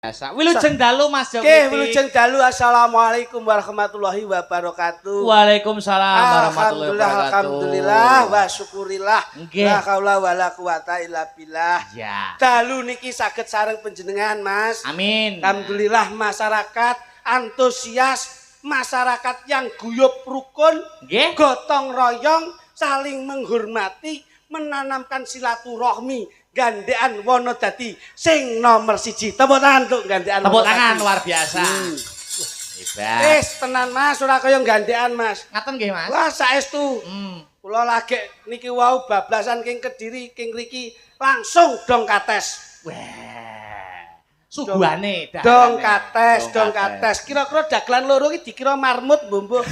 Biasa. Wilujeng dalu Mas Joko. Oke, wilujeng dalu. Assalamualaikum warahmatullahi wabarakatuh. Waalaikumsalam warahmatullahi wabarakatuh. Alhamdulillah wa syukurillah. Nggih. La haula wala quwata illa billah. Ya. Dalu niki saged sareng panjenengan, Mas. Amin. Alhamdulillah masyarakat antusias, masyarakat yang guyup rukun, Nggih. gotong royong, saling menghormati, menanamkan silaturahmi. Gandean Wonodadi sing nomor 1. Tepuk tangan untuk gandean. Tepuk tangan luar biasa. Hebat. Wis tenan Mas, ora kaya gandean Mas. Ngaten nggih Mas. Wah saestu. Kula lagi niki wau bablasan king Kediri king riki langsung dong kates. Wah. Suguhane Dong kates. Kira-kira dagelan loro iki dikira marmut mbombo.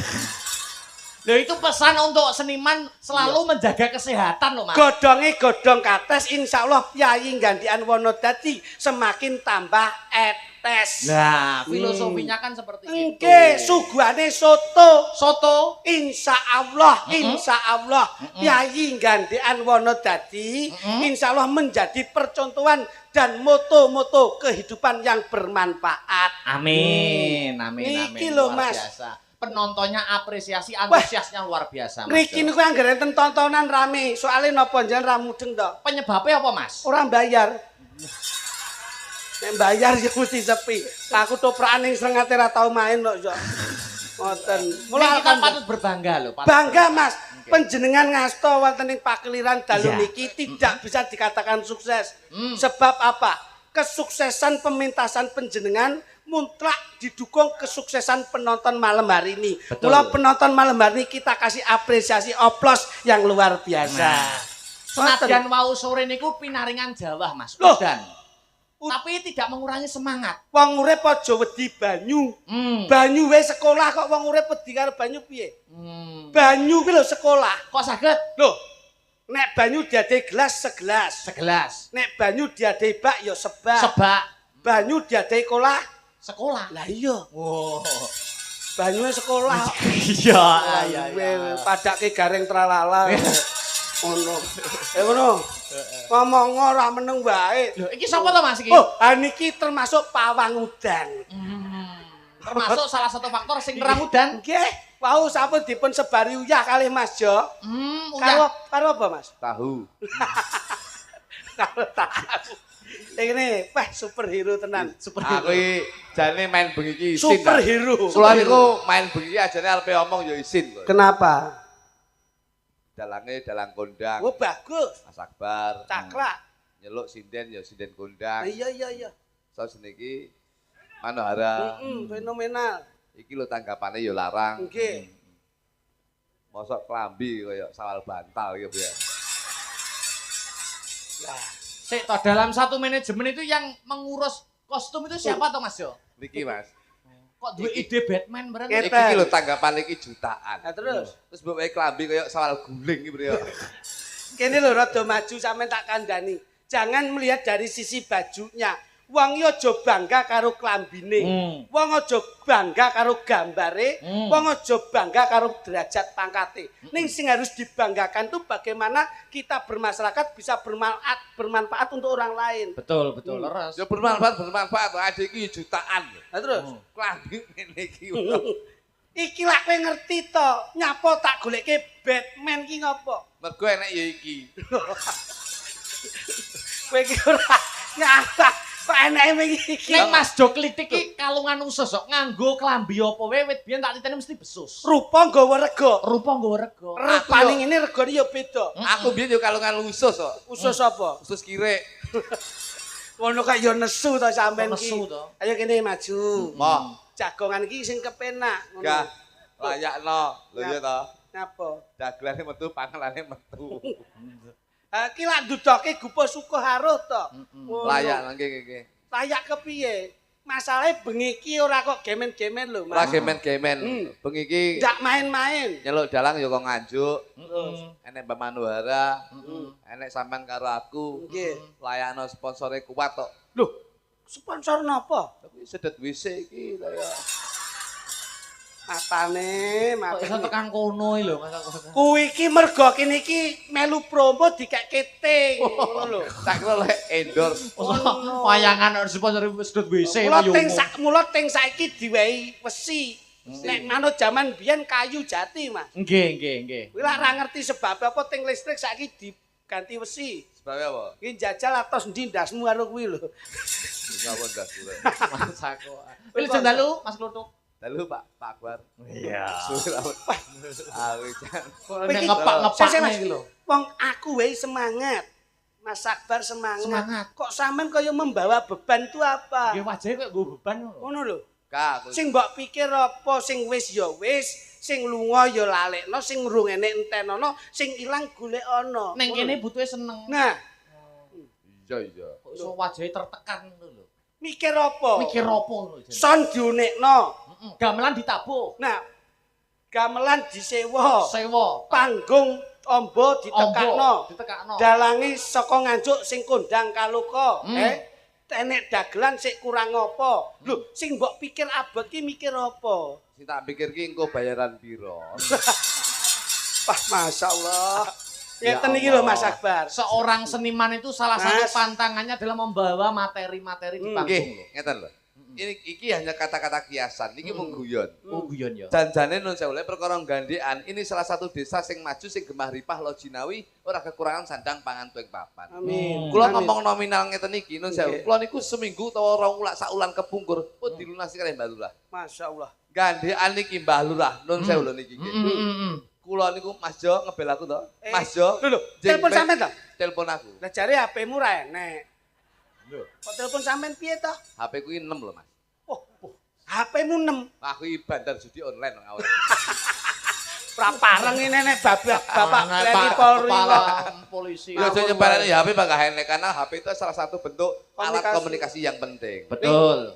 Loh itu pesan untuk seniman selalu menjaga kesehatan loh Mas. Godhonge godhong kates insyaallah Yayi Gandean Wonodadi semakin tambah etes. Nah, filosofinya kan seperti itu. Nggih, suguhane soto. Soto. Insyaallah Yayi Gandean Wonodadi insyaallah menjadi percontohan dan moto-moto kehidupan yang bermanfaat. Amin. Amin. Niki lho, Luar Mas. biasa. Penontonnya apresiasi, antusiasnya luar biasa Mas. Niki niku anggere enten tontonan rame, soalnya napa njen ra mudeng to. Penyebabnya apa Mas? Orang bayar. Nek bayar ya mesti sepi. Aku toprakan ning srengate ra tau main kok yo. Ngoten. Mulai kita patut berbangga loh. Bangga Mas. Panjenengan ngasta wonten ing pakeliran dalu Iya. niki tidak bisa dikatakan sukses. Sebab apa? Kesuksesan pementasan panjenengan mutlak didukung kesuksesan penonton malam hari ini. Mula penonton malam hari ini kita kasih apresiasi oplos yang luar biasa. Senadyan wau sore niku pinaringan Jawa Mas. Loh. Udan. Tapi tidak mengurangi semangat. Wong urip aja wedi banyu. Banyu wae sekolah kok wong urip wedi karo banyu piye? Banyu ki lho sekolah. Kok saged? Loh. Nek banyu diadai gelas segelas. Segelas. Nek banyu diadai bak ya sebak. Sebak. Banyu diadai kolah. Sekolah. Lah iya. Wow. Banyune sekolah. Iya. Padake gareng tralala. Ngono. Ngono. Ngomong ora meneng wae. Lho, iki sapa to Mas iki? Oh, niki termasuk pawang udan. Termasuk salah satu faktor sing nerang udan. Nggih, wau sampun dipun sebari uyah kalih Mas Jo. Uyah. Karo apa Mas? Tahu. Karo tahu. Ini, wah superhero tenan. Aku iki jane main bengi iki isin. Superhero. Kula niku main bengi iki ajane arepe omong ya isin kok. Kenapa? Dalange dalang kondang. Oh bagus. Mas Akbar. Cakrak. Nyeluk sinden ya sinden kondang. Iya. Sos niki Manohara. Fenomenal. Iki lho tanggapane ya larang. Nggih. Mosok klambi kaya sawal bantal gitu ya. Lah, Sik toh dalam satu manajemen itu yang mengurus kostum itu siapa toh Mas Jo? Niki Mas. Kok duwe ide Batman bareng? Ket- Iki lho tanggapane iki jutaan. nah terus. Terus mbok wae klambi kaya sawal guling iki ya. Kene lho rada maju sampean tak kandhani. Jangan melihat dari sisi bajunya. Wong yo aja bangga karo klambine. Wong aja bangga karo gambare. Wong aja bangga karo derajat pangkate. Ning sing harus dibanggakan tuh bagaimana kita bermasyarakat bisa bermanfaat untuk orang lain. Betul, leres. Ya bermanfaat. Adik iki jutaan. Nah terus. Klambi ngene iki. Iki lak kowe ngerti to, nyapa tak goleke Batman ki ngopo? Mergo enek ya iki. Kowe ki ora nyata kok eneke iki. Ning Mas Jo klitik iki kalungan usus kok nganggo klambi apa wae wit biyen tak titeni mesti besus. Rupa nggawa rega. Rupa nggawa rega. Rupane ngene regane ya beda. Aku biyen yo kalungan usus kok. Usus apa? Usus kirek. Ngono kaya ya nesu to sampean ki. Nesu to. Ayo kene maju. Moh, Jagongan iki sing kepenak ngono. gah layakno. Lho ya to. Napa? Dagelane metu pangalane metu. Ha ki lak ndudoke gupo suku haruh to. Ngono. Layak nggih. Layak kepiye? Masalahe bengi iki ora kok gemen-gemen lho, Ora Mas. gemen-gemen. Bengi iki Ndak main-main. nyeluk dalang yo kok nganjuk. Enek Mbak Manohara. Enek sampean karo aku. Nggih. Layakno sponsore kuat tok. Loh, sponsor napa? Tapi sedet WC iki kaya Kok iso tekan kono lho Mas. Kuwi iki mergo kene iki melu promo dikek keting ngono lho. Tak kira lek endorse. Wayangan sponsor sedot WC Mula ting saiki diwehi wesi. Nek manut jaman biyen kayu jati, Mas. Nggih. Kuwi lak ra ngerti sebab apa ting listrik saiki diganti wesi. Sebabnya apa? Iki jajal atos ndi ndasmu karo kuwi lho. Ngawon dah kula. Mas aku. Wis dalu Mas Kluthuk. Dalu Pak Akbar. Iya. Awi jan. Nek ngepak-ngepak iki lho. Wong aku wae semangat. Mas Akbar semangat. Semangat. Kok sampean kaya membawa beban itu apa? Nggih wajahe kok nggo beban ngono. Ngono lho. Kak, Sing mbok pikir apa sing wis ya wis, sing lunga ya lalekno, sing urung enek entenono, sing ilang golekana. Ning kene butuhe seneng. Nah, iya. Kok iso wajahe tertekan ngono lho. mikir apa? Mikir apa ngono jane. Son diunekno. Gamelan ditabuh. Nah, gamelan disewa. Sewa. Panggung ombo ditekakno. Ditekakno. Dalangi saka nganjuk sing kondang kaluka, Enek dagelan sik kurang apa? Lho, sing mbok pikir abot ki mikir apa? Sing tak pikir ki engko bayaran piro. Wah, masyaallah. Ya Ngeten iki lho Mas Akbar. Seorang seniman itu salah satu Mas. pantangannya adalah membawa materi-materi di panggung. Nggih, ngeten lho. Iki hanya kata-kata kiasan, iki mung guyon. Oh guyon ya. Janjane nun sewu perkara gandekan, ini salah satu desa sing maju sing gemah ripah lo jinawi ora kekurangan sandang pangan tuwek papan. Amin. Kula Amin. ngomong nominal ngeten iki nun sewu. Kula niku seminggu utawa rong wulan sak wulan kepungkur, pun dilunasi kalih Mbah Lurah. Masyaallah. Gandekan niki Mbah Lurah nun sewu lho niki. Kula niku Mas Jo ngebel aku to. Mas Jo. Lho, telepon sampean to? Telepon aku. Lah jare HP-mu ra enek. Lho, Kok telepon sampean piye to? HP ku 6 lho Mas. Oh, HP-mu 6. Aku iki bandar judi online ngawur. Pra pareng ini nek Bapak TNI Pak Polri. Kepala polisi. Ya aja nyebarane HP Pak Henek karena HP itu salah satu bentuk alat Komunikasi. komunikasi yang penting. Betul.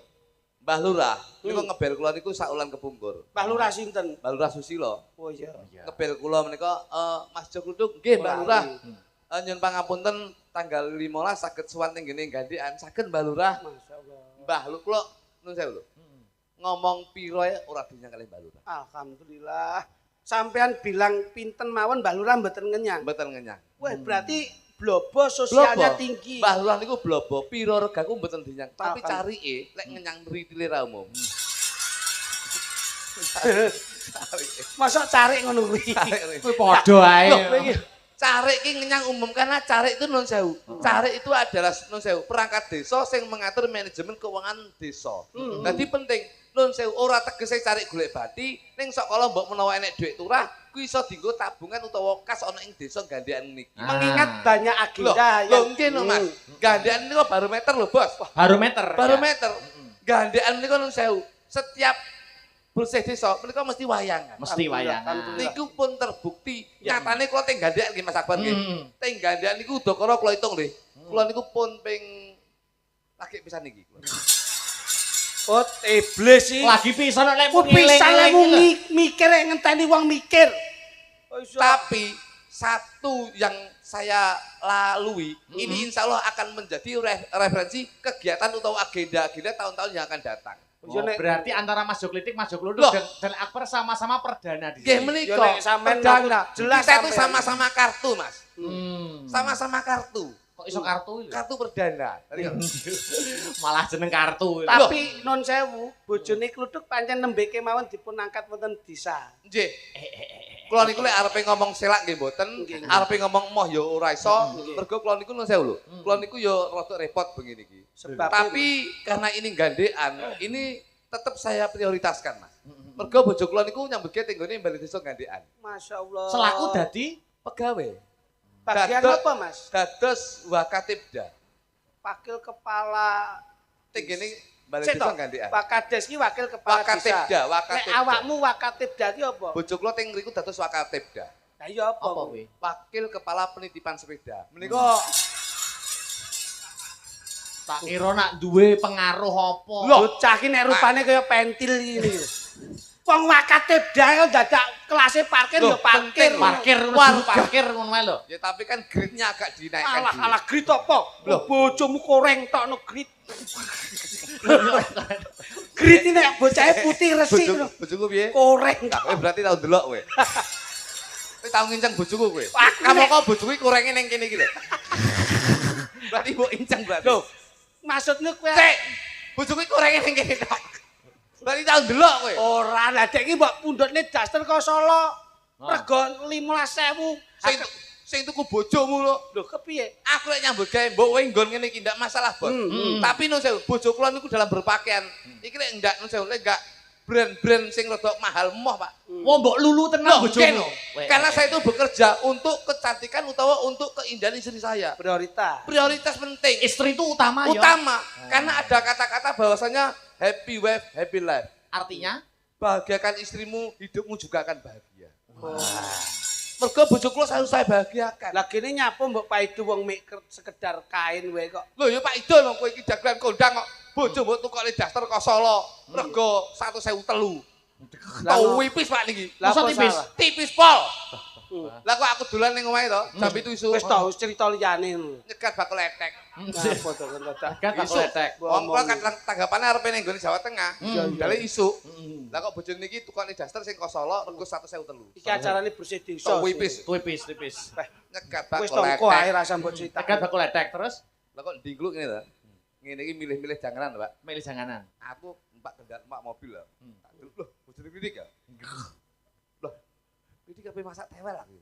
Mbah Lurah niku ngebel kula niku sak wulan kepungkur. Mbah Lurah sinten? Mbah Lurah Susilo Oh iya. ngebel kula menika Mas Jo Kluthuk nggih Mbah Lurah. Lali. Nyun pangapunten tanggal 15 saged sowan ning ngene gandekan saged Mbah Lurah. Masyaallah. Mbah lu kula nun sewu lho. Ngomong piro ya ora dinyang kalih Mbah Lurah. Alhamdulillah. Sampean bilang pinten mawon Mbah Lurah mboten ngenyang. Mboten ngenyang. Wah, berarti blobo sosialnya Blobo. tinggi. Mbah Lurah niku blobo piro regaku mboten dinyang, tapi Alhamdulillah. carike lek ngenyang ritile ra umum. Masa carik ngono kuwi. Kuwi padha ae. Loh, kowe iki Carik ki ngenyang umum karena carik itu non sewu. Carik itu adalah non sewu perangkat desa sing mengatur manajemen keuangan desa. Jadi penting non sewu ora tegese carik golek bati ning sok kala mbok menawa enek dhuwit turah kuwi iso dienggo tabungan utawa kas ana ing desa gandekan niki. mengingat banyak Loh, agenda lho nggih lho Mas. Gandekan niku barometer lho, Bos. Barometer. Barometer. Gandekan niku non sewu. Setiap bersih desa menika mesti wayangan. Mesti wayangan. Alhamdulillah. Niku pun terbukti. Nyatane kula teng gandekan nggih Mas Akbar nggih. Teng gandekan niku udakara kula hitung nggih. Kula niku pun ping lagi pisan niki. Oh, iblis iki. Lagi pisan nek Ku pisan lek mikir ngenteni wong mikir. Oh, iso. Tapi satu yang saya lalui ini insya Allah akan menjadi referensi kegiatan atau agenda-agenda tahun-tahun yang akan datang. Oh, berarti antara Mas Jo Klitik, Mas Jo Kluthuk Loh. dan Akbar sama-sama perdana di Nggih sini. menika Yo, nek sampean perdana. jelas Kita itu sampean. sama-sama kartu, Mas. Sama-sama kartu. Kok iso kartu lho? Kartu perdana. Malah jeneng kartu. Tapi non sewu, bojone Kluthuk pancen nembeke mawon dipun angkat wonten desa. Nggih. Kula niku lek arepe ngomong selak nggih mboten, arepe ngomong moh ya ora iso. Mergo kula niku nun sewu lho. Kula niku ya rada repot begini iki. Sebab Tapi karena ini gandean, ini tetap saya prioritaskan, Mas. Mergo bojo kula niku nyambutke tenggone bali desa gandean. masyaallah. Selaku dadi Pegawai. bagian Dados- apa, Mas? Dados Wakatibda. Wakil kepala Tenggene bali Sik desa toh, gandean. Wakades ki wakil kepala Wakatibda, desa. Nek Wakatibda. awakmu Wakatibda ki apa? Bojo kula teng mriku dados Wakatibda. Lah iya apa? apa kuwi? Wakil Kepala Penitipan Sepeda. Menika Tak kira nak duwe pengaruh apa? Bocah ki nek rupane kaya pentil iki. Wong Wakatibda kok dadak kelase parkir Loh, ya parkir. Parkir ngono, parkir ngono wae lho. ya tapi kan grade-nya agak dinaikkan. Alah dulu. alah grit apa? Loh bojomu koreng tokno grit. Grit nek bocahe putih resik lho. Bojoku piye? Koreng. Kowe berarti tau ndelok kowe. Kowe tau nginceng bojoku kowe. Aku Kamu kok bojoku korenge ning kene iki lho. Berarti mbok inceng berarti. Lho, maksudnya kowe Cek. Bojoku korenge ning kene tok. Berarti tau ndelok kowe. ora lah dek iki mbok pundhutne daster kok Solo. Rego 15.000. Sing tuku bojomu lho. Lho kepiye? Aku lek nyambut gawe mbok kowe nggon ngene iki ndak masalah, Bos. Tapi nun sewu, bojo kula niku dalam berpakaian. Iki lek ndak nun sewu, lek enggak brand-brand sing rada mahal moh, Pak. Wong mbok lulu tenan bojomu. Karena saya itu bekerja untuk kecantikan utawa untuk keindahan istri saya. Prioritas. Prioritas penting. Istri itu utama ya. Utama. Karena ada kata-kata bahwasanya happy wife, happy life. Artinya Bahagiakan istrimu, hidupmu juga akan bahagia. Mergo bojo kula selalu saya bahagiakan. Lah kene nyapa mbok paidu wong mek sekedar kain wae kok. Lho ya Pak Idul kowe iki dagelan kondang kok. Bojo mbok tukokne daster kok Solo. Rego 1.003. Tau wipis Pak niki. Lah Masa kok tipis? salah? Tipis pol. Lah kok aku dolan ning omahe to, jam 7 isuk. Wis tau cerita liyane lho. Nyekat bakul letek. Apa to kan dadak. Kan tak letek. Wong kula kan tanggapane arepe ning nggone Jawa Tengah. Dale isuk. Lah kok bojo niki tukokne daster sing kok Solo rego 1.003. Iki acarane bersih desa. Tau wipis. Tipis. Nyekat Wis bakul tongko ae letek. rasa mbok cerita. Tekan bakul letek terus Lah kok ndingkluk ngene to. Ngene iki milih-milih janganan, Pak. milih janganan. Aku numpak kendaraan numpak mobil lho. Loh, bojone Pidik ya? Loh, Pidik kabeh masak tewel aku.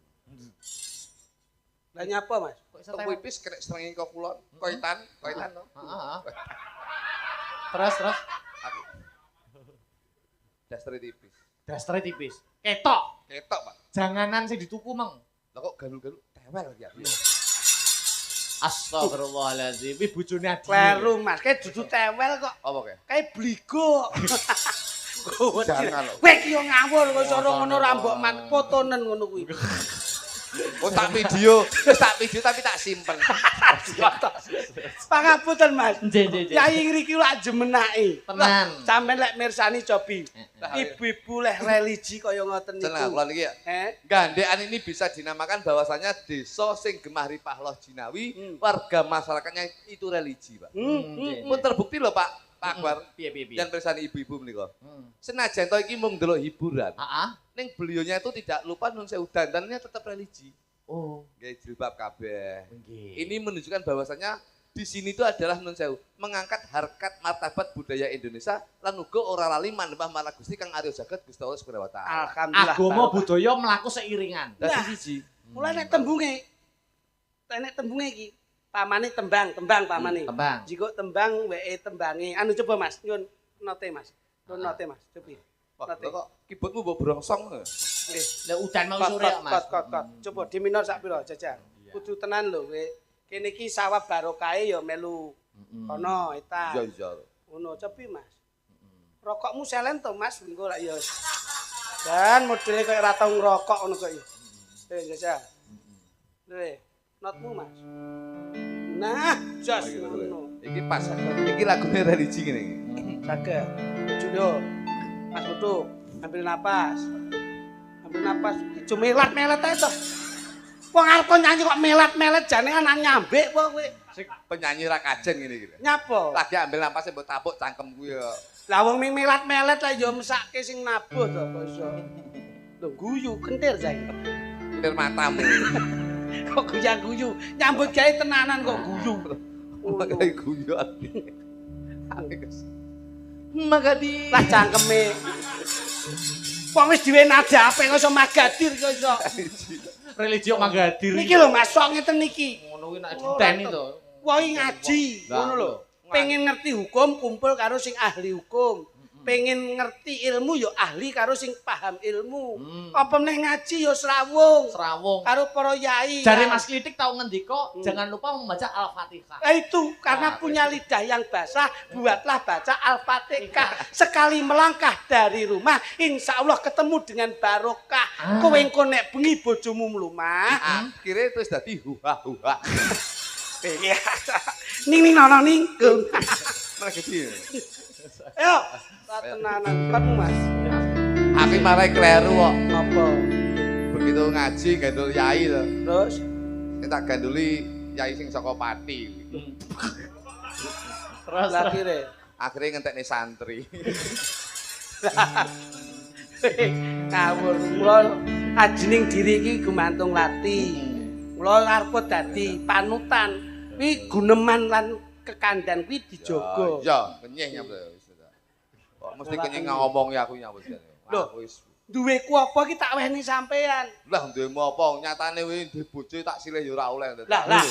Lah nyapa, Mas? Kok iso Tok tewel? wipis kena srengenge kok kulon, koitan to. Heeh. Terus Aku daster tipis. dastre tipis. Ketok. Ketok, Pak. Janganan sing dituku meng. Lah kok galuk-galuk tewel lagi aku. Astagfirullahaladzim. Iki bojone Adi. Kleru, Mas. Kae dudu tewel kok. Apa kae? Kae bligo. Jangan lho. Kowe ki yo ngawur kok soro ngono rambok man fotonen ngono kuwi. Oh tak video tapi tak simpen. Pangapunten, Mas. Nggih. Yai ngriki lak jemenake. Tenan. Sampeyan lek mirsani Cobi. Ibu-ibu leh religi kaya ngoten Tenang, niku. kula niki ya. Gandekan ini bisa dinamakan bahwasanya desa sing gemah ripah loh jinawi, warga masyarakatnya itu religi, Pak. Pun terbukti loh Pak Akbar. Piye. Dan bersani ibu-ibu menika. Senajan to iki mung ndelok hiburan. Heeh. Ning beliaunya itu tidak lupa nun sewu dandannya tetap religi. Oh, Nggih jilbab kabeh. nggih. Ini menunjukkan bahwasanya di sini itu adalah nun sewu mengangkat harkat martabat budaya Indonesia lan uga ora lali manembah marang Gusti Kang Arya Jagat Gusti Allah Subhanahu wa taala. Alhamdulillah. Agama budaya mlaku seiringan. Dadi Nah. siji. Mulai nek tembunge. Nek tembunge iki pamane tembang pamane. Tembang. Jika tembang wae tembange. Anu coba Mas, nyun note Mas. Nyun note Mas, coba. Wah, Note. kok keyboardmu mbok brongsong. Nggih. Lah udan mau Kot, sore kot, Mas. kot. Coba di minor sak pira jajal. Kudu tenan lho kowe. Kene iki sawab barokahe ya melu. Kono eta. Iya. Ngono cepi Mas. Rokokmu selen to Mas, engko lak ya. Dan modele kaya ora tau ngrokok ngono kok ya. Jajal. Lho, notmu Mas. Nah, jos ngono. Iki pas. Iki lagune religi ngene iki. Saged. Judo. Mas Butuh, ambil napas. Ambil napas. Ijo melat-melet ae to. Wong arep nyanyi kok melat-melet jane anak nyambek apa kowe? Sing penyanyi ra kajen ngene iki. Nyapa? Lagi ambil napas mbok tapuk cangkem kuwi ya. Lah wong ming melat-melet lah ya mesake sing nabuh to kok iso. Lho guyu kentir saiki. Nir matamu. Kok guyu-guyu, nyambut gawe tenanan kok guyu. Makane guyon. Magadi. Lah cangkeme. Wong wis duwe nada ape kok iso magadir kok iso. Religi kok manggadir. Niki lho Mas, sok ngeten niki. Ngono kuwi nek diteni to. Woi ngaji, ngono lho. Pengen ngerti hukum kumpul karo sing ahli hukum. Pengen ngerti ilmu ya ahli karo sing paham ilmu. Apa meneh ngaji ya srawung. Serawung. Karo para yai. Jare Mas Klitik tahu ngendika jangan lupa membaca Al-Fatihah. Itu karena punya lidah yang basah, buatlah baca Al-Fatihah. Sekali melangkah dari rumah, insya Allah ketemu dengan barokah. Kowe engko nek bengi bojomu mlumah, Akhire terus dadi huha-huha. ning nono ning. Magadi. Ayo, tenanan kan Mas. Aku marai kleru kok. Apa? Begitu ngaji gandul yai to. Terus Tak ganduli yai sing saka Pati. Terus lah kire. Akhirnya ngentekne santri. Ngawur, kula ajining diri iki gumantung lati. Kula arep dadi panutan. Kuwi guneman lan kekandan kuwi dijaga. Iya, kenyeh nyampe. Kok mesti kenyeh ngomong ya aku nyampe. Lho, duweku apa iki tak wehni sampean. Lah duwemu apa? Nyatane kuwi duwe bojo tak silih ya ora oleh. Lah.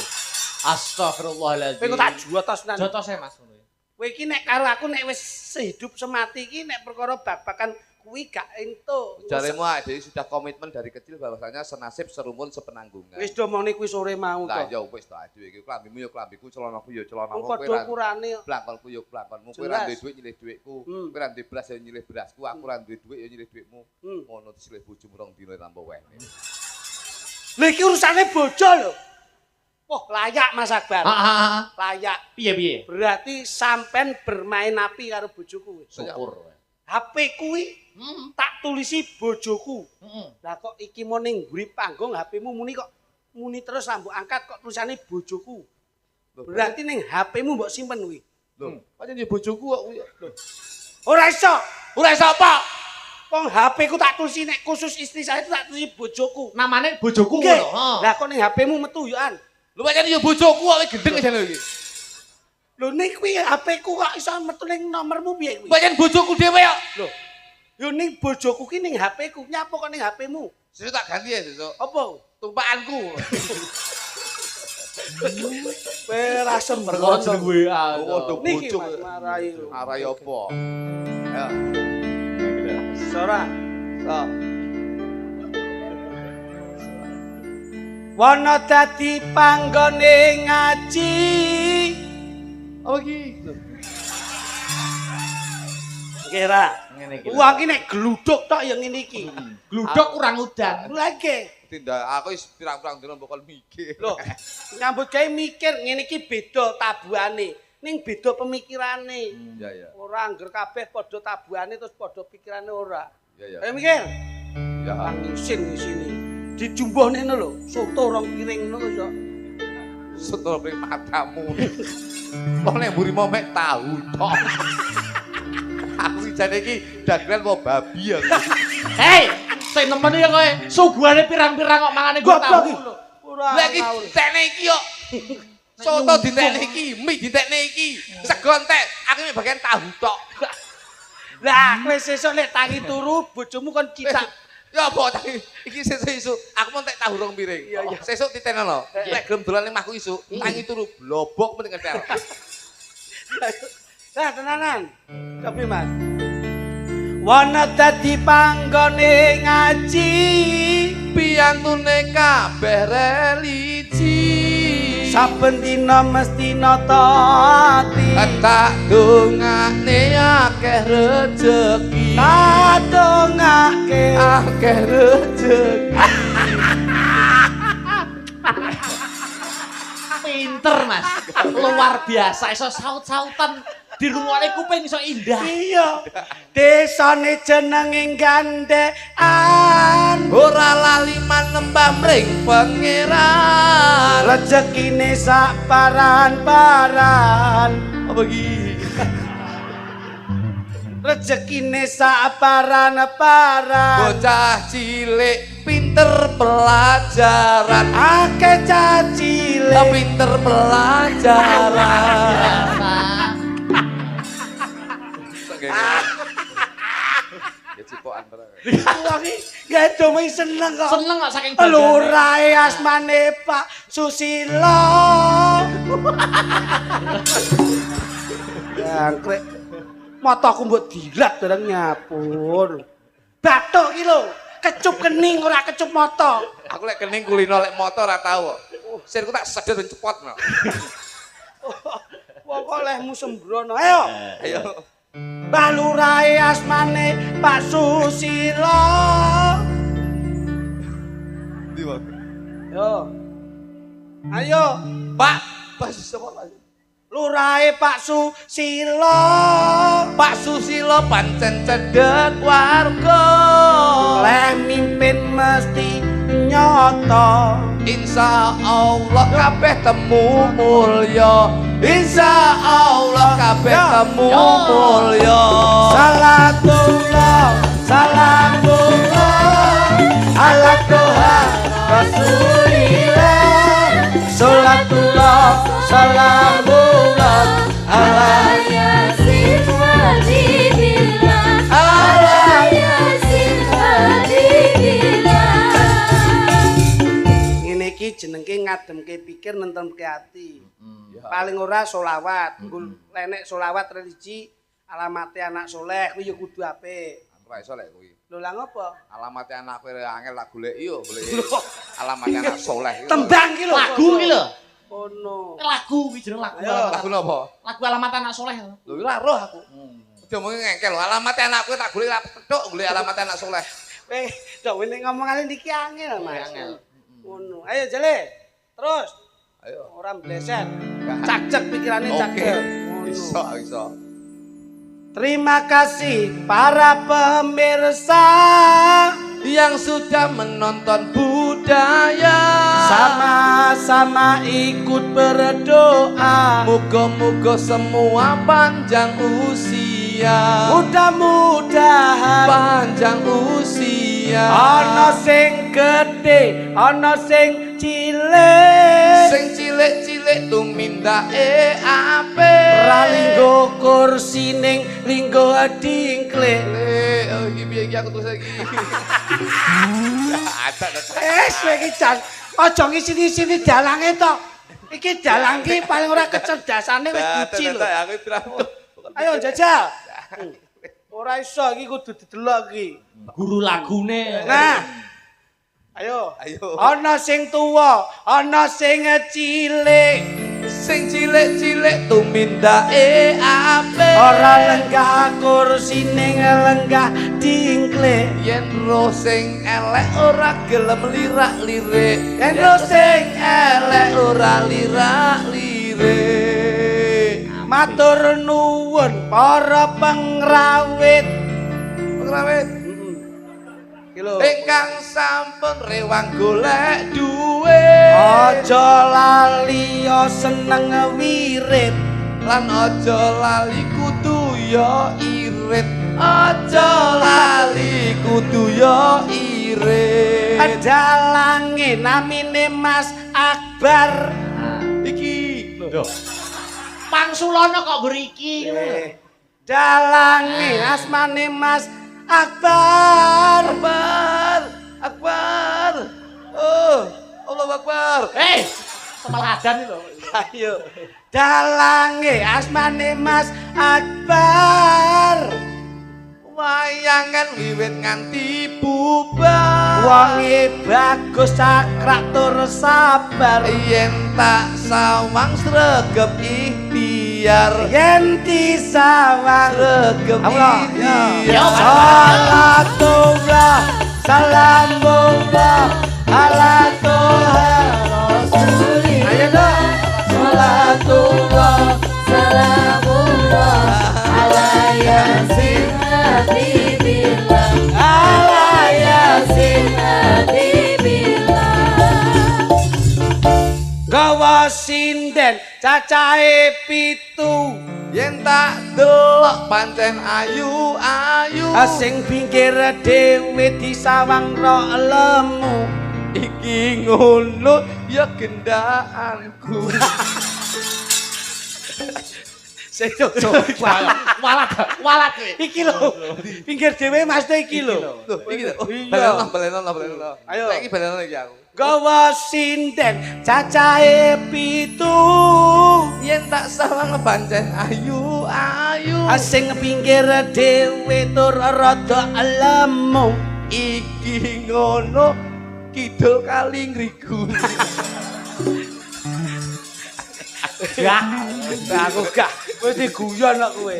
Astagfirullahaladzim. Kowe kok tak jotos nang. Jotos saya Mas. Kowe iki nek karo aku nek wis sehidup semati iki nek perkara babakan kuwi gak entuk. Jaremu dhewe sudah komitmen dari kecil bahwasanya senasib serumun sepenanggungan. Wis do moni kuwi sore mau to. Lah ya wis to dhewe iki klambimu ya klambiku, celanaku ya celanaku. Padha ukurane. Blangkonku ya blangkonmu. Kowe ra duwe dhuwit nyilih dhuwitku. Kowe ra duwe beras ya nyilih berasku. Aku ra duwe dhuwit ya nyilih dhuwitmu. Ngono disilih bojomu rong dina tanpa wene. Lha iki urusane bojo lho. Wah, layak Mas Akbar. Layak. Piye? Berarti sampean bermain api karo bojoku. Syukur. HP kuwi tak tulisi bojoku. Lah kok iki mau ning mburi panggung HP-mu muni terus mbok angkat kok tulisane bojoku. Berarti ning HP-mu mbok simpen kuwi. Lho, pancen ya bojoku kok kuwi. Ora iso. Ora iso apa? Wong HP ku tak tulisi nek khusus istri saya itu tak tulisi bojoku. Namane bojoku ngono. Lah kok ning HP-mu metu yo an. Lho pancen ya bojoku kok gendeng jane iki. Lho ning kuwi HP-ku kok iso metu ning nomormu piye kuwi? Pancen bojoku dhewe kok. Lho. Yo ning bojoku ki ning HP-ku, nyapa kok ning HP-mu? Sesuk tak ganti ya sesuk. Apa? Tumpakanku. Kowe ra Perkara jeneng WA. Waduh Niki bojo. Mas marai. Marai apa? Ya. Sora. So. Wana dadi panggone ngaji. Apa iki? Kira. Ngene iki. Uang iki nek gluduk tok ya ngene iki. Gluduk kurang udan. Lagi. Tindak aku wis pirang-pirang dina bakal mikir. Loh, nyambut gawe mikir ngene iki beda tabuhane. Ning beda pemikirane. Iya, iya. Ora angger kabeh padha tabuhane terus padha pikirane ora. Iya, iya. Ayo mikir. Ya. Ngisin di sini. Dijumbuhne ngono lho, soto rong piring ngono iso. Soto pring matamu. Kok nek mburi mau mek tahu tok. Aku jane iki dagelan mau babi ya. Hei, sing nemen ya kowe. Suguhane pirang-pirang kok mangane gue tahu. Ora. Lah iki tekne iki yo. Soto ditekne iki, mie ditekne iki. Sego entek, aku mek bagian tahu tok. Lah kowe sesuk nek tangi turu bojomu kon citak. Ya apa tangi iki sesuk isuk aku mau entek tahu rong piring. Iya, iya. Sesuk ditenono. Nek gelem dolan ning mahku isuk, tangi turu blobok mending ngetel. Lah tenanan. Tapi Mas. Wana dadi panggone ngaji, Piyantune kabeh religi. saben dina mesti nataati. Tak dongane akeh rejeki. Kadongake Akeh rejeki. Pinter Mas. Luar biasa iso saut-sautan dirungokne kuping iso indah. iya. Desane jenenge gandekan. Ora lali manembah mring pangeran. Rezekine sak paran-paran. Apa iki? Rezekine sak paran-paran. Bocah cilik pinter pelajaran. Akeh cacile. Pinter pelajaran. Ya cipokan barang. Wong iki gak domi seneng kok. Seneng kok saking bangane. Lurae asmane Pak Susilo. Jangkrik. Mataku mbok dilat bareng nyapur. Bathuk iki lho, kecup kening ora kecup mata. Aku lek kening kulino lek motor ora tau kok. Sirku tak sedet ben cepot no. Wong kok lehmu sembrono. Ayo. Ayo. Mbah lurae asmane Pak Susilo. Ndi, Bang? Yo. Ayo. Pak, Pak sapa Pak? Lurae Pak Susilo. Pak Susilo pancen cedhek warga. Leh mimpin mesti nyata. Insya Allah kabeh temu mulya. Insya Allah kabeh temu mulya. Salatullah salamullah ala toha rasulillah. Salatullah salamullah ala yasin habibillah, ala yasin habibillah. ngene iki jenenge ngademke pikir nentremke ati. Paling ora solawat, lenek solawat religi alamate anak soleh kuwi ya kudu apik. Ora iso lek kuwi. Lho lah ngopo? Alamate anak kowe angel tak goleki yo, golek. Alamate anak soleh. Tembang ki lho. Lagu ki lho. Ono. Lagu ki jeneng lagu. Ayo. Lagu napa? Lagu alamat anak soleh. Lho ora roh aku. Aja omongi ngengkel lho. Alamate anak kowe tak golek ra petuk golek alamate anak soleh. Dok wene ngomongane niki angel, Mas. Angel. Ngono. Ayo Jele. Terus. Ayo. Ora bleset. Cak-cak pikirane Oke. cak-cak. Iso, iso. Terima kasih para pemirsa Yang sudah menonton budaya. sama-sama ikut berdoa. Moga-moga semua panjang usia. Mudah-mudahan Panjang usia. ana sing gedhe, ana sing cilik. Sing cilik-cilik tumindake apik. Ra linggo kursi ning linggo dingklik. Oh iki piye iki aku terus iki. Ada. Kowe iki jan aja ngisi-ngisi dalange to. Iki dalang ki paling ora kecerdasane wis duci lho. Aku piramu. Ayo jajal. Ora iso iki kudu didelok iki. Guru lagune. Nah. Ayo. Ayo. Ana sing tuwa, ana sing cilik. Sing cilik-cilik tumindake apik. Ora lenggah kursi ning lenggah dingklik. Yen roh sing elek ora gelem lirak-lirik. Yen roh sing elek ora lirak-lirik. Matur nuwun para pengrawit. Pengrawit Iki lho. ingkang sampun rewang golek duit. Aja lali yo seneng wirid. Lan aja lali kudu yo irit. Aja lali kudu yo irit. Dalange namine Mas Akbar. Iki Lho. Pangsulana kok mriki. Dalange asmane Mas Akbar. Akbar. Oh, Allahu Akbar. Semaladan lho. Ayo. Dalange asmane Mas Akbar. Wayangan wiwit nganti bubar. Wonge bagus sakrak tur sabar. Yen tak sawang sregep ikhtiar. Yen disawang Sregep Allah, ikhtiar. Salatullah salamullah ala toha rasulillah. Ayo dong. Salatullah Salamullah ala yasin habibillah, ala yasin. habibillah. Gawa sinden cacahe 7. Yen tak delok pancen ayu-ayu. Sing pinggir dhewe disawang ro lemu. Iki ngono ya gendaanku. Sing Walat kowe. iki lho. Pinggir dhewe Mas iki lho. Loh, iki lho. Iya. Balenon. Ayo. Nek iki balenon iki aku. Gawa sinden cacahe 7. Yen tak sawang pancen ayu-ayu. Sing pinggir dhewe tur rada lemu. Iki ngono kidul kali ngriku. Ya. Aku gak wis diguyon kok kowe.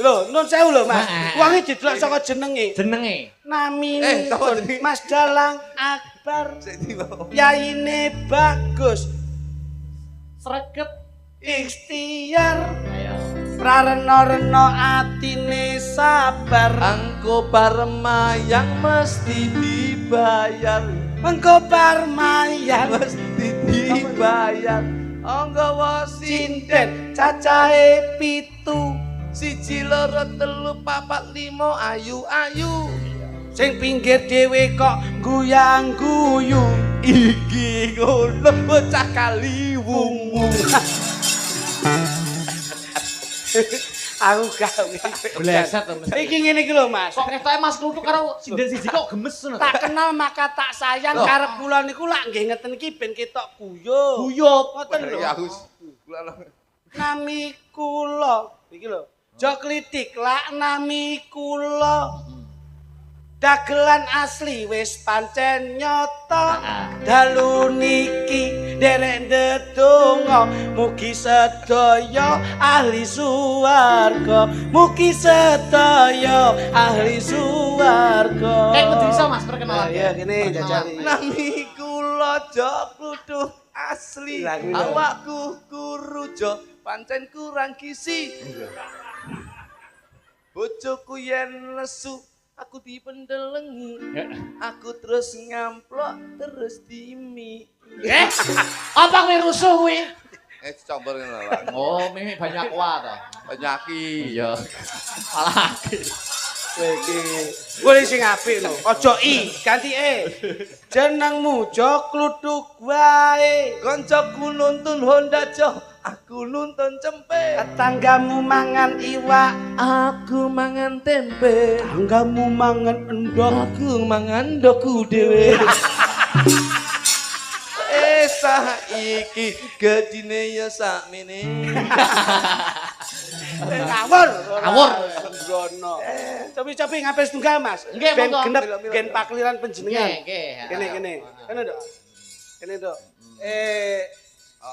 Lho, nun sewu lho Mas. Wong iki didelok saka jenenge. Jenenge. Namine sapa jenenge? Mas Dalang Akbar. Sik dibawa. Yaine bagus. Sregep. Ikhtiar Ayo. rarena-rena atine sabar. Angko paremayang mesti dibayar. Mengko bar mayang mesti dibayar. Anggawa sinden cacahe 7. 1 2 3 4 5 ayu-ayu. Sing pinggir dhewe kok guyang-guyu. Iki ngono bocah kaliwungu. Aku gawe. Bleset to, Mas. Iki ngene iki lho, Mas. Kok ketoke Mas Kluthuk karo sinden siji kok gemes ngono. Tak kenal maka tak sayang Loh. karep kula niku lak nggih ngeten iki ben ketok guyu. Guyub. Ngoten lho. Ya aku Nami kula iki lho. Jo klitik lak nami kula. Dagelan asli wis pancen nyata. Dalu niki derek ndedonga mugi sedaya ahli swarga. Mugi sedaya ahli swarga. Kudu iso Mas perkenalan. Ya kene jajari. nami kula jo kluthuk asli. Lah, kuwi lho. Awakku guru jo pancen kurang gizi. Bojoku yen nesu aku dipendelengi. Aku terus ngamplok terus dimi. Apa kuwi rusuh kuwi? Campur ngene lah. Oh, mimi banyak kuat to. Penyaki. Iya. Malah Kowe iki golek sing apik lho. Aja i, ganti e. Jenengmu Jo Kluthuk wae. Koncoku nuntun Honda Jo, aku nuntun cempe. Tetanggamu mangan iwak, Aku mangan tempe. tanggamu mangan endok. Aku mangan doku dhewe. Saiki gedine ya sakmene. Ngawur. Ngawur. Sembrono. Cobi-cobi ngapes tunggal, Mas. Nggih, Ben monggo. genep gen pakliran panjenengan. Nggih, nggih. Kene. Kene, Dok. Kene, Dok.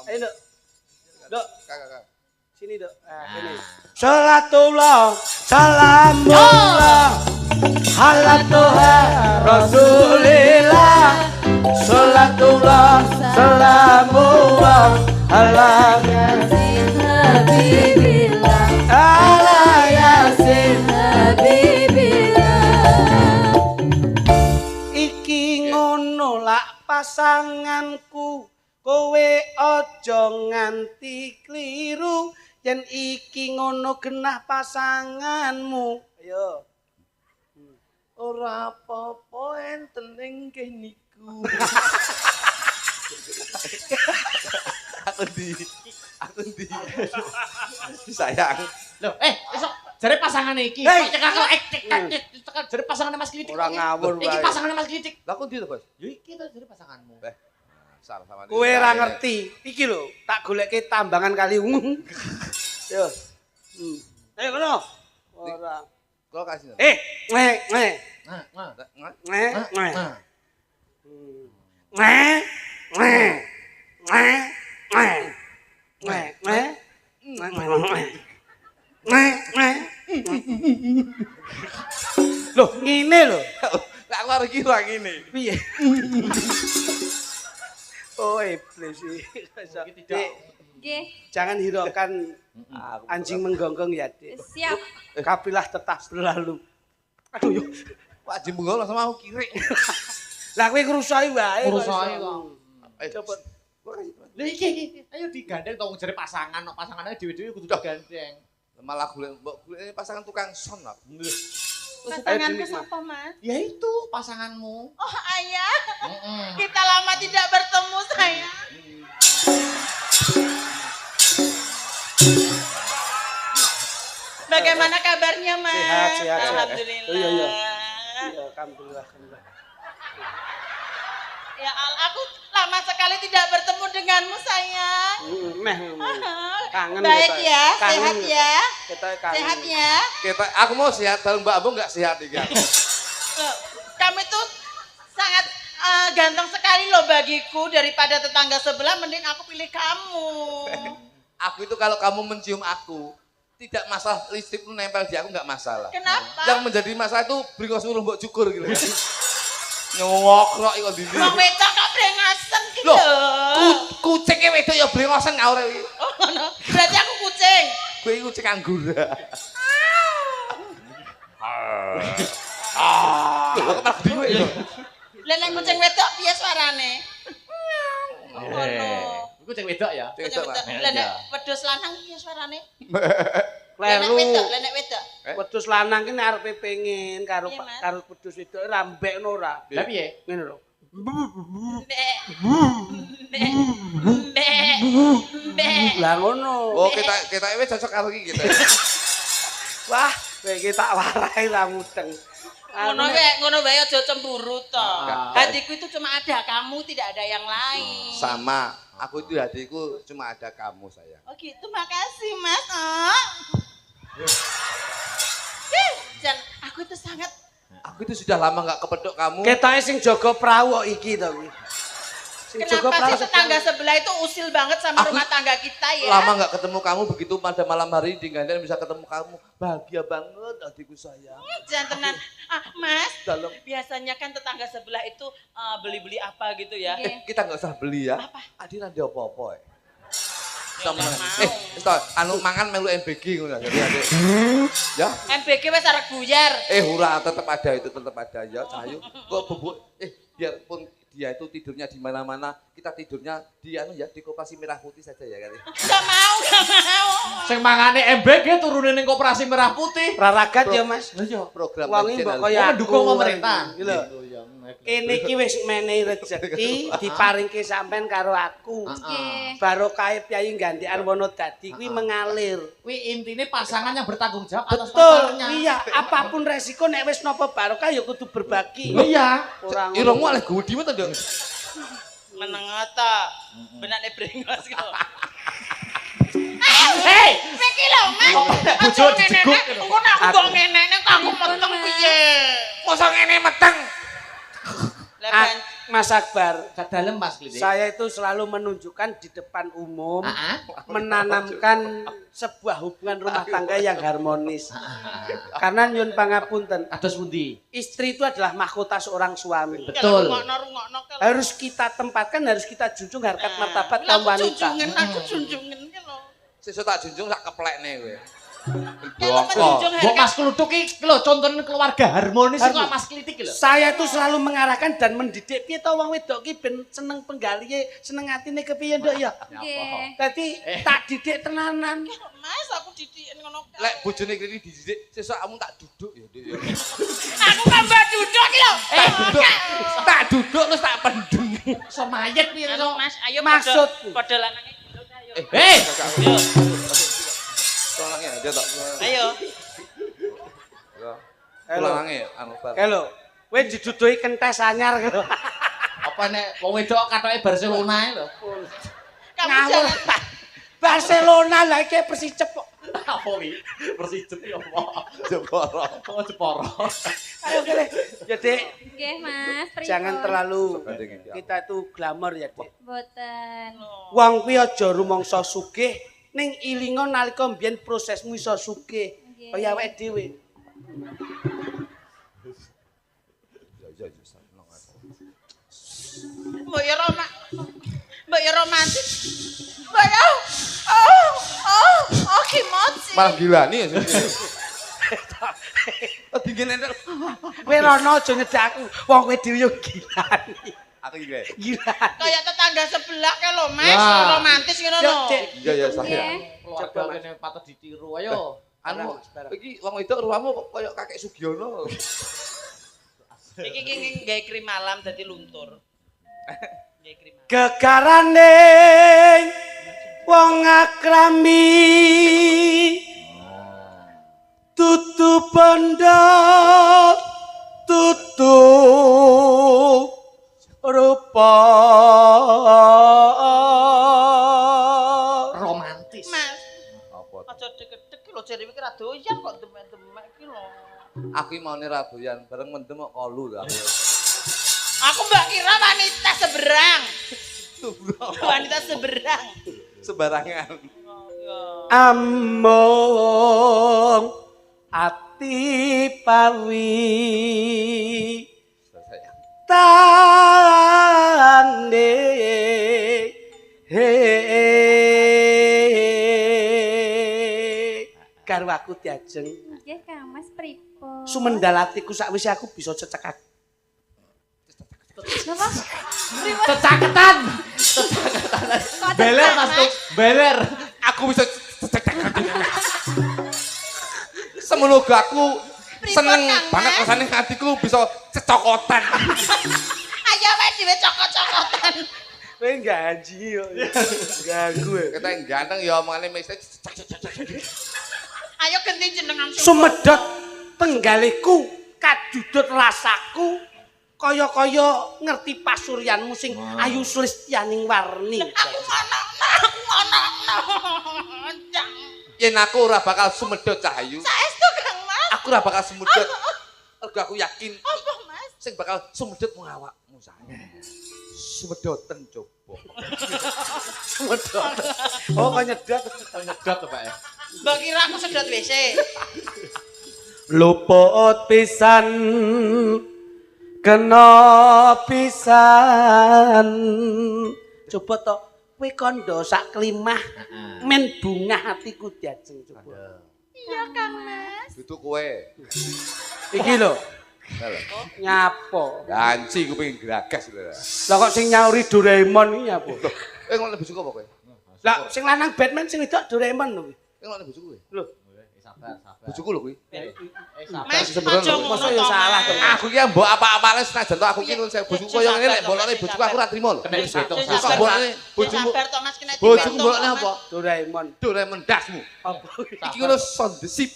Ayo, Dok. Dok, Kakak. sini, Dok. Kene. Salatullah, salamullah. Ala Tuhan Rasulillah. Salatullah, salamullah. Ala Yasin Habibillah ala Yasin. Habibillah Iki ngono lak pasanganku, kowe aja nganti kliru. Yen iki ngono genah pasanganmu. Ayo. Ora apa-apa enten ing keniku. Aku di. Sayang. Loh, esok jare pasangane iki. Hei! Kok cekak jare pasangane Mas Klitik. Ora ngawur Iki wae. pasangane Mas Klitik. Lah kok ndi to, Bos? Yo iki to jare pasanganmu. Salah sama Kowe ora ngerti. Iki lho, tak goleke tambangan kali ungu. Yo. Ayo kono. Ora. Kok kasih. Nah. Nah. Loh, ngene lho. Lah aku arep kira ngene. Piye? Oh, iblis iki. Dik, Nggih, jangan hiraukan anjing menggonggong ya, Dik. siap. Kapilah tetap berlalu. Aduh, yo. Pak Jimbung sama aku kiri. Lah kowe ngrusoi wae. Ngrusoi kok. Cepet. Lha iki ayo digandeng to jare pasangan, no pasangane dhewe-dhewe kudu digandeng. Malah golek pasangan tukang son lah. Pasanganku siapa, Mas? Ya itu pasanganmu. Oh, Ayah. Heeh. Kita lama tidak bertemu, sayang. Bagaimana kabarnya, Mas? Sehat. Alhamdulillah. Iya. Iya, alhamdulillah. Ya aku lama sekali tidak bertemu denganmu, sayang. Meh. Kangen Baik kita. ya, Kangen sehat kita. ya. Kita kangen. Sehat ya. Aku mau sehat, kalau Mbak Abu enggak sehat iki. Loh, kamu itu sangat ganteng sekali loh bagiku, daripada tetangga sebelah, mending aku pilih kamu. Aku itu kalau kamu mencium aku, tidak masalah listrik lu nempel di aku enggak masalah. Kenapa? Yang menjadi masalah itu bringos suruh mbok cukur gitu. Nyowokrok iku ndi. Wong wedok kok brengasen gitu. Loh, kucingnya wedok ya brengosen ngawur iki. Oh, no. Berarti aku kucing. Gue iki kucing anggur. Loh, kok malah bingung itu. Lah nek kucing wedok piye suarane? Ngono. Kucing wedok ya. Kucing wedok. Lah nek wedhus lanang piye suarane? Kleru. Lah nek wedok. Wedhus lanang ki nek arepe pengen karo Iya, Mas. karo wedhus wedok rambekno ora. Lah piye? Ngene lho. Nek. Nek. Lah ngono. Oh, kita wis cocok karo iki kita. Wah, kowe iki tak warai ra mudeng. Ngono wae aja cemburu to. Ah. Hatiku itu cuma ada kamu, tidak ada yang lain. Sama, aku itu hatiku cuma ada kamu sayang. Oh gitu, makasih Mas. Jan, aku itu sangat Aku itu sudah lama nggak kepedok kamu. Ketoke sing jaga perahu kok iki to kuwi. Sing jaga Kenapa perahu sih tetangga sebelah itu usil banget sama Aku rumah tangga kita ya? Lama nggak ketemu kamu, begitu pada malam hari di Gandaran bisa ketemu kamu. Bahagia banget hatiku sayang. Jangan tenang. Mas, Dalam. biasanya kan tetangga sebelah itu beli-beli apa gitu ya? Kita nggak usah beli ya. Apa? Adi nanti apa-apa ya. Ya nggak mau. Wis anu mangan melu MBG ngono jadi adik. Ya. MBG wes arek buyar. Ora tetap ada itu tetap ada ya Cahayu. Kok bubuk biarpun dia itu tidurnya di mana-mana, kita tidurnya di anu ya di Koperasi Merah Putih saja ya kali. Gak mau, gak mau. Sing mangane MBG turunin ning Koperasi Merah Putih. raragat ya Mas. Lah iya. Program Wong iki mbok kaya mendukung pemerintah. Iki lho. Kene iki wis menehi rejeki diparingke sampean karo aku. Barokah Piyayi Gandekan Wonodadi kuwi mengalir. Kuwi intine pasangan yang bertanggung jawab atas Betul. pacarnya. Iya, apapun resiko nek wis napa barokah ya kudu berbagi. Iya. Ora ngono. Irungmu oleh gudi mah to, Dong. Meneng ta. Benane brengos kok. Hei, Iki lho, Mas. bojo dijeguk. Engko nek aku mbok ngene nek aku meteng piye? Mosok ngene meteng. Lah Ah, ban Mas Akbar, Gak dalem Mas Klidik. saya itu selalu menunjukkan di depan umum Heeh. menanamkan sebuah hubungan rumah tangga yang harmonis. Karena nyun pangapunten, Kados pundi? istri itu adalah mahkota seorang suami. Betul. rungokno kalau. Harus kita tempatkan, harus kita junjung harkat martabat kaum wanita. Aku junjungen ki lho. Sesuk tak junjung sak keplekne kowe. Kalau menjunjung Mbok harkat Mas Kluthuk iki lho contohnya keluarga harmonis iku Harmonis. Mas Klitik lho. Saya itu selalu mengarahkan dan mendidik piye to wong wedok ki ben seneng penggalihe, seneng atine kepiye nduk ya. Nggih. Dadi tak didik tenanan. Mas aku didikin ngono. Lek bojone Krini dididik, sesuk kamu tak duduk ya, Dik ya. Aku tambah duduk ki lho. Tak duduk terus tak pendem. Iso mayit piye Anu, iso. Mas, ayo Maksudku. padha lanange duduk ayo. Hei, Tolongnya aja tak. Ayo. Tolongnya anu bar. Halo, kowe diduduhi kentes anyar gitu. apa nek wong wedok katoke Barcelona ae lho. Kamu Ngawur. jangan Barcelona lah iki Persicep kok. Apa kuwi? Persijep ya apa? Jeporo. Oh Jeporo. Ayo kene. Ya, Dik, Nggih, Mas. Pripun? jangan terlalu kita tuh glamor ya, Dik. Boten. Wong kuwi aja rumangsa sugih ning ilinga nalika mbiyen prosesmu iso sugih. Nggih. Kaya awake dhewe. Mbok ya romantis. Mbok ya. Kimochi. Malah gila nih ya. Dingin entek. Kowe rono aja nyedak aku. Wong kowe dhewe yo gilani. Aku iki. Gila. Kayak tetangga sebelah ke lho, Mas. Lah. Romantis ngono Yo, lho. Dik. Iya ya saya. Nggih. Keluarga kene patut ditiru ayo. Anu, Barang. iki wong wedok ruwamu kok koyo kakek Sugiono. Iki gawe krim malam dadi luntur. Gawe krim malam. Gegarane wong akrami tutu bondo tutu rupa Romantis. Mas, Apa? aja deket-deket lho jare iki ra doyan kok demek-demek iki lho. Aku iki maune ra doyan, bareng mendem kok kolu lho. Aku mbak kira wanita seberang. Wanita seberang. Sembarangan. Oh, ya. among ati pawi Sayang. tande karo aku diajeng Nggih, Kang Mas pripun? sumendal atiku sakwise aku bisa cecekak Napa? Cecaketan. Beler Mas Tuh, beler. Aku bisa semono aku seneng Kang banget Mas? rasane hatiku bisa cecokotan. Ayo wae dhewe cokot-cokotan. Kowe ganji yo. Ganggu. Kita yang ganteng ya omongane mesti Ayo ganti jenengan Sumedot tenggaliku, kadudut rasaku, kaya-kaya ngerti pasuryanmu sing ayu sulistyaning warni. Aku ngono. Jang. yen aku ora bakal sumedhot Cahayu. Saestu Kang Mas. Aku ora bakal sumedhot. Mergo aku yakin Apa Mas? sing bakal sumedhot mung awakmu sayang. Sumedoten coba. Oh, kok nyedot. Nyedot Pak ya. Mbok kira aku sedot WC. Luput pisan kena pisan. Coba to kowe kondo sak klimah men bungah hatiku diajeng coba. Iya Kang Mas. Itu kowe. Iki lho Lha. nyapo. Ganci ku pengen gragas lho. Lah kok sing nyauri Doraemon iki nyapo? Ngono bojoku apa kowe? Lah sing lanang Batman sing wedok Doraemon lho. Ngono bojoku kowe. Lho, Sabar. Bojoku lho kuwi. Mas sebenarnya aja lho. ngono Masa ya to, salah Mas. to. Aku ki mbok apa-apane senajan to aku ki nuwun sewu bojoku koyo ngene lek bolone bojoku aku ora trimo lho. Kena dibetok. Sabar, Kok bolane bojomu Sabar to Mas kena bojoku dibentuk, bolane Mas. apa? Doraemon. Doraemon dasmu. Apa? Iki ngono sondesip.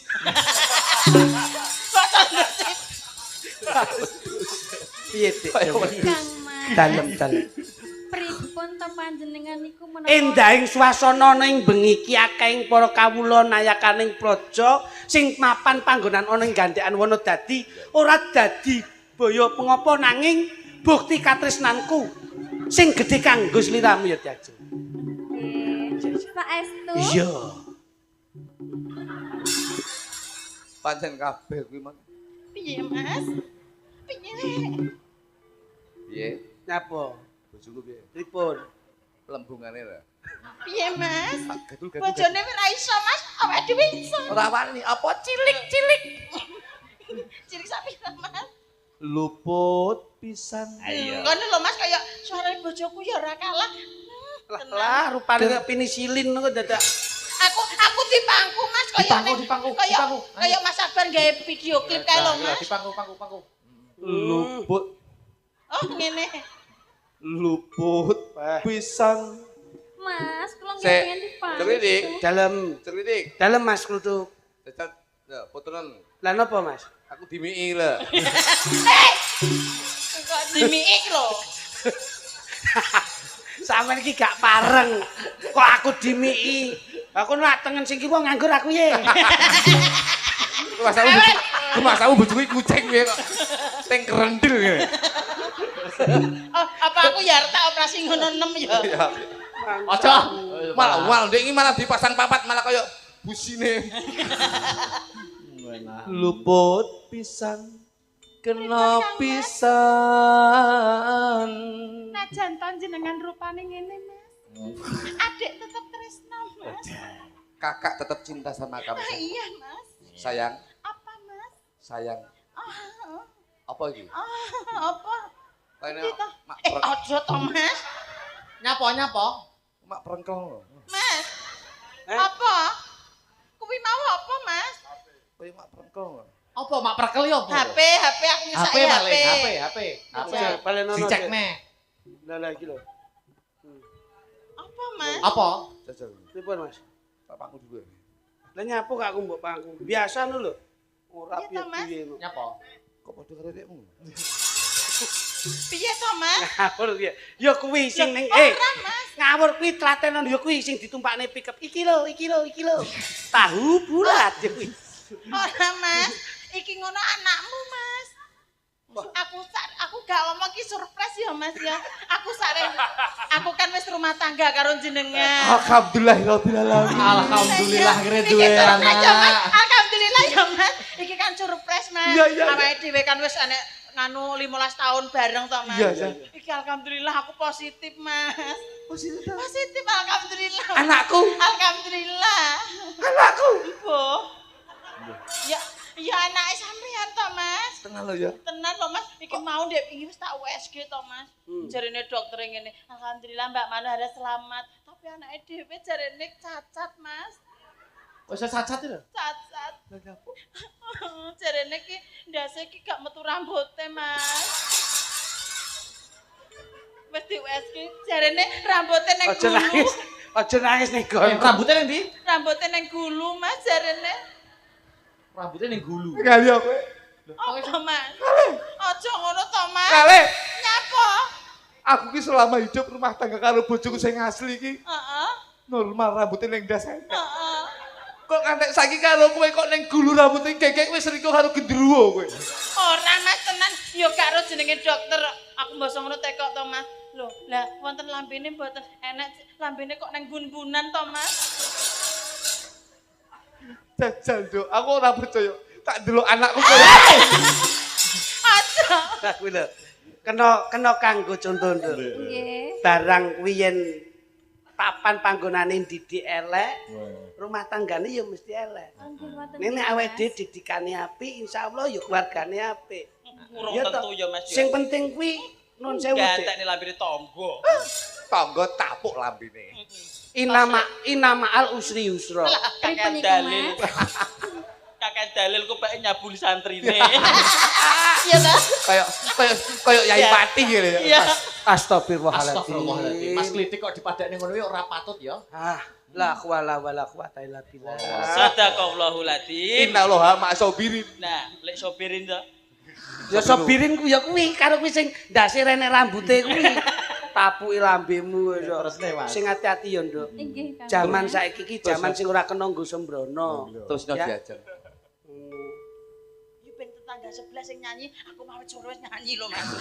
Kok sondesip? Piye, Dik? Kaya Kang Mas. Dalem. Pripun to panjenengan niku menapa? Endahing swasana ning bengi iki akehing para kawula nayakaning praja sing mapan panggonan ana ing gandekan wana dadi ora dadi baya pengapa nanging bukti katresnanku sing gedhe kanggo sliramu ya diajeng. Saestu. Iya. pancen kabeh kuwi mang. Piye Mas? Piye? Piye? Nyapa? Bojoku piye? Pripun? Lembungane lho. Piye Mas? Gatul-gatul. Bojone ora iso Mas, awake dhewe iso. Ora wani apa cilik-cilik. Cilik sapi Mas. Luput pisan. Ngono lho Mas kaya suara bojoku ya ora kalah. Lah rupane kaya penisilin kok dadak. Aku dipangku Mas kaya Dipangku. kaya Mas Sabar gawe video klip kae lho Mas. Dipangku. Luput Oh ngene. luput pisan. Mas, kula nggih Sik, pengen dipanggil. ceridik. Dalem. Dalem Mas Kluthuk. Cacat, ya fotonan. Lah napa Mas? Aku dimiki lho. Kok dimiik lho. Sampeyan iki gak pareng. Kok aku dimiki. Aku nak tengen sing kiwa nganggur aku ye. Masamu bojoku kucing piye kok. Teng kerendil ngene. Oh, apa aku ya arep tak operasi ngono 6 ya. Ya. Aja. Malah ndek iki malah dipasang papat malah kaya busine. Luput pisan kena pisan. Najan panjenengan rupane ngene Mas. Adik tetep tresno Mas. Kakak tetap cinta sama kamu. Ah, iya Mas. Sayang, Apa Mas? sayang. Ah, Apa iki? apa? Kayaknya Kita. mak Ojo to Mas. Nyapa? mak perengkel. Mas. Apa? Kuwi mau apa Mas? Kayak mak perengkel. Apa mak perkel yo apa? HP aku nyesake HP paling, HP. HP. Paling ono. Dicek nih. Lah iki lho. Apa Mas? Apa? Jajal. Pripun Mas? Tak pangku dulu. Lah nyapu gak aku mbok pangku. Biasa nu lho. Ora Iya toh, Mas? piye-piye. Nyapa? Kok padha karo dekmu? Piye to Mas? Ngawur piye? Ya kuwi sing ning Ora Mas. ngawur kuwi tlatenan ya kuwi sing ditumpakne pickup. Iki lho. Tahu bulat ya kuwi. Ora Mas. Iki ngono anakmu Mas. Aku gak ngomong ki surprise ya Mas ya. Aku kan wis rumah tangga karo jenengan. Alhamdulillahirabbil alamin. Alhamdulillah kira Iki duwe surprise ya, Mas. anak. Alhamdulillah ya Mas. Iki kan surprise Mas. Iya. Awake dhewe kan wis enek nganu 15 tahun bareng to Mas. Iya. Iki alhamdulillah aku positif Mas. Positif alhamdulillah. Anakku. Alhamdulillah. Anakku. Bu. Ya anake sampean to Mas. Tenang lo ya. Tenan lho Mas, iki mau ndek iki wis tak USG to Mas. Jarene dokter ngene, alhamdulillah Mbak Manara selamat. Tapi anake dhewe jarene cacat Mas. Kok iso cacat lho? Cacat. Jarene ki ndase ki gak metu rambuté Mas. Wis di USG jarene rambuté ning Aja gulu. nangis. Aja nangis nih, Gon. Rambutnya nang ndi? Rambuté ning gulu Mas jarene. Rambutnya ning gulu. Kali aku. Apa Mas? Aja ngono to Mas. Kali. Nyapa? Aku ki selama hidup rumah tangga karo bojoku sing asli ki Heeh. normal rambutnya ning ndas. Heeh. Kok kantek saiki karo kowe kok ning gulu rambutnya gegek wis riko karo gendruwo kowe. Ora Mas tenan, ya karo jenenge dokter. Aku mbasa ngono tekok to Mas. Lho, lah wonten lambene mboten enek lambene kok nang bun-bunan to Mas. Jajal, Dok. Aku ora percaya. Tak delok anakku kowe. Aja. Nah, kuwi lho. Kena kanggo contoh, Nduk. Nggih. Barang kuwi yen papan panggonane didik elek, rumah tanggane ya mesti elek. Nggih mboten. Nek awake dhewe didikane apik, insyaallah ya keluargane apik. Urung Ya tentu toh. ya Mas. Sing penting kuwi nun sewu, Dik. Gantekne lambene tangga. Tangga tapuk lambene. Inama al usri yusra. Pripun Kakek iku, dalil. Mas? Kakek dalil kok pake nyabuli santrine. Iya ta? Kayak Yai Pati gitu ya. Iya. Astagfirullahaladzim. Mas Klitik kok dipadakne ngono kuwi ora patut ya. Ah, la hawla wala quwata illa billah. Sadaqallahul adzim. Innallaha ma'asobirin. Nah, lek sopirin to. Ya sobirin ku ya kuwi karo kuwi sing ndase rene rambute kuwi. Tapuki lambemu wis. Terusne, Mas. Sing ati-ati ya, Nduk. Nggih, Kang. Jaman saiki iki jaman sing ora kena nggo sembrono. Terus no Ya. diajar. Iki ben tetangga sebelah sing nyanyi, aku mau suruh nyanyi lho Mas.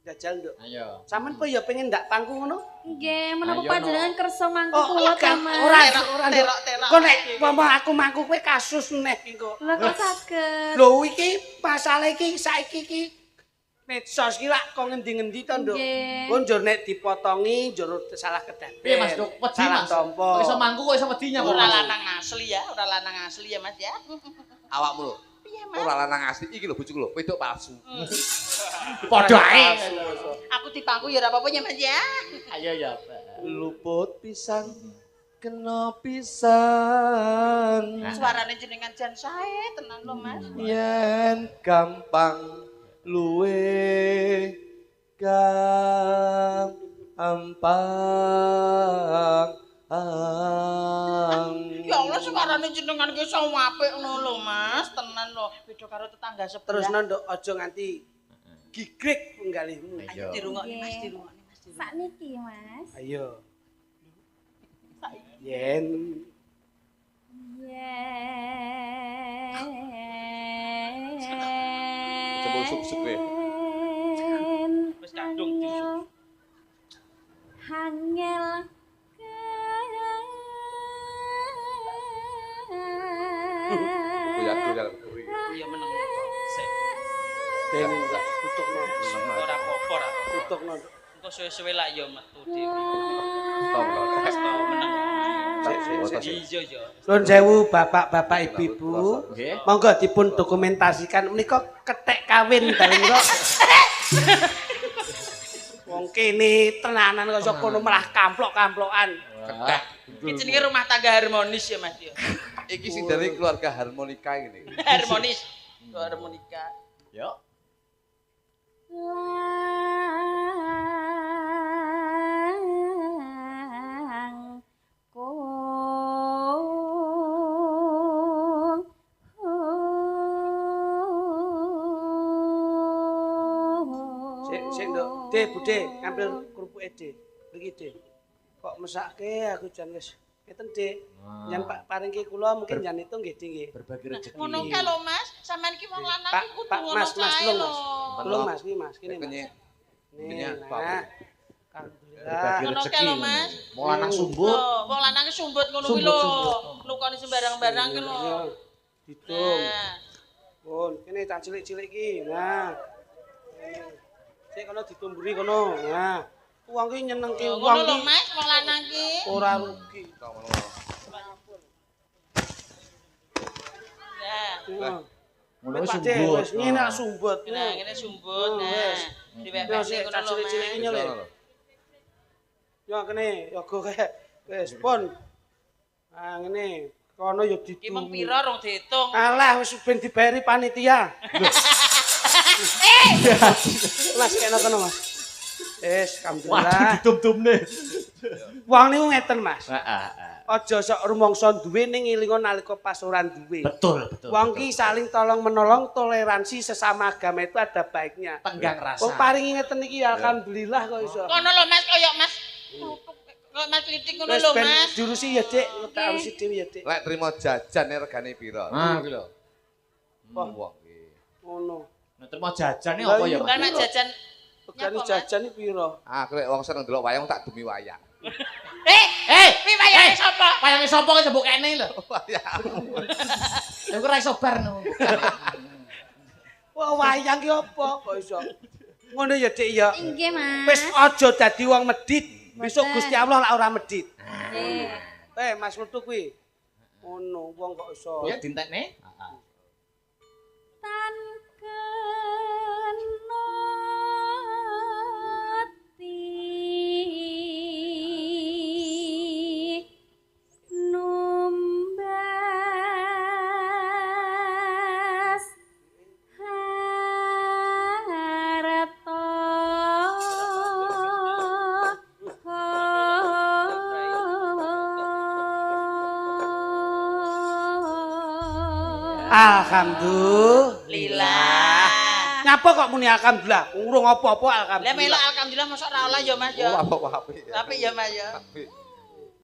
Jajal, Nduk. Ayo. Sampeyan kok ya pengen ndak pangku ngono? Nggih, menapa Ayo, panjenengan kersa mangku kula ta, Mas? ora Terok. Kok nek mama aku mangku kowe kasus neh iki kok. Lah kok saged? Lho iki masalah iki saiki iki medsos iki lak kok ngendi-ngendi to, Nduk. Nggih. Kok njur nek dipotongi njur salah kedaden. Piye Mas, Duk? Wedi Salah Mas. tompo. Kok iso mangku kok iso wedi nyapa Ora Mas? lanang asli ya, ora lanang asli ya Mas ya. Awakmu lho. Piye Mas? Ora lanang asli iki lho bojoku lho, wedok palsu. Padha ae. Aku dipangku ya ora apa-apa ya Mas ya. Ayo ya, Pak. Luput pisan kena pisan. Suarane jenengan jan sae tenan lho Mas. Yen gampang luwe gampang. Ya Allah suarane jenengan ki iso apik ngono lho Mas, tenan lho. Beda karo tetangga Terus sebelah. Nduk aja nganti gigrek penggalihmu. Ayo dirungokne Mas, dirungokne Mas. Sakniki, Mas. Ayo. Yen Coba usuk-usuk kowe. Wis kadung diusuk. Hangel Kuwi aku dalam kuwi. Iya meneng. Sik. den kutukno. Ora apa-apa ora. Kutukno. Engko suwe-suwe lak ya metu dhewe. Tolong. Wis to meneng. Sik. Iya ya. Nuwun sewu bapak-bapak ibu-ibu. Nggih. Monggo dipun dokumentasikan menika ketek kawin dalem kok. Wong kene tenanan kok iso kono malah kamplok-kamplokan. Ketek. Iki jenenge rumah tangga harmonis ya Mas ya. Iki sing dari keluarga harmonika ini. Harmonis. Harmonika. Yo. Lang Sik Nduk. De, Bude, ngambil kerupuke De. Mriki De. Kok mesake aku jan wis ngeten De. Jan Pak paringke kula mungkin jan itu nggih De nggih. Berbagi rezeki. Ngono kae lho Mas, sampean ki wong lanang Pak, ki kudu Pak, ngono Mas, kae tulung, lho. Mas. Tulung Mas, iki Mas, kene Mas. Kenyek. Nih, Kenyek, nah. Pak. Alhamdulillah. Berbagi Ngono rezeki. kae lho, Mas. Mau lanang sumbut. Lho, wong lanang ki sumbut ngono kuwi lho. Nukoni sembarang-barang ki lho. Ayo, ditung. Nah, Pun, kene cah cilik-cilik iki. Nah. Sik kono ditumburi kono. Nah. Uang ki nyenengke yo uang ngono lho ki Mas, wong lanang ki. ora rugi. Nah, Nah. Ngono wis Pak De, sumbut. wis ngene lak sumbut. Nah, ngene sumbut. Oh, Nah, wes. diwepekne ngono lho, cilik-cilik Mas. iki lho. Ya kene, yoga kae. Wis pun. Ah ngene, kono yo Iki ditu. mung pira rong diitung. Alah wis ben dibayari panitia. Mas kena kono Mas. Wis, Waduh alhamdulillah. ditum-tumne. Wong niku ngeten Mas. Heeh. Aja sok rumangsa duwe ning ngilingon nalika pas ora duwe. Betul, betul. Wong ki saling tolong menolong, toleransi sesama agama itu ada baiknya. Tenggang rasa. Wong paringi ngeten iki alhamdulillah kok iso. Kono lho Mas, kaya Mas. Kaya Mas Klitik ngono Wis lho ben Mas. diurusi ya, Dik. Tak urusi dhewe ya, Dik. Lek trimo jajane regane pira? Ah, iki lho. Wong iki. Ngono. Nek terima jajane apa ya, Bukan Mas? mak jajan. Regane Nyapa, Mas? jajan iki pira? Aku lek wong seneng delok wayang tak demi wayang. Pi wayahe sapa? Wayange sapa ki jebuk kene lho. Wayang. Lha kok ra iso bar no. Wah, wayang ki apa kok iso? Ngono ya, Dik ya. Inggih, Mas. Wis aja dadi wong medhit. Besok Mboten. Gusti Allah lak ora medhit. Nggih. Mas metu kuwi. Ngono, wong kok iso. Ya dintekne. Heeh. Tan kenoti numbas harta Alhamdulillah. Lillah. Nyapa kok muni alhamdulillah? Urung apa-apa Lah alhamdulillah. melok alhamdulillah mosok ora olah ya Mas ya. Oh, apa-apa apik. Tapi ya Mas ya. Apik.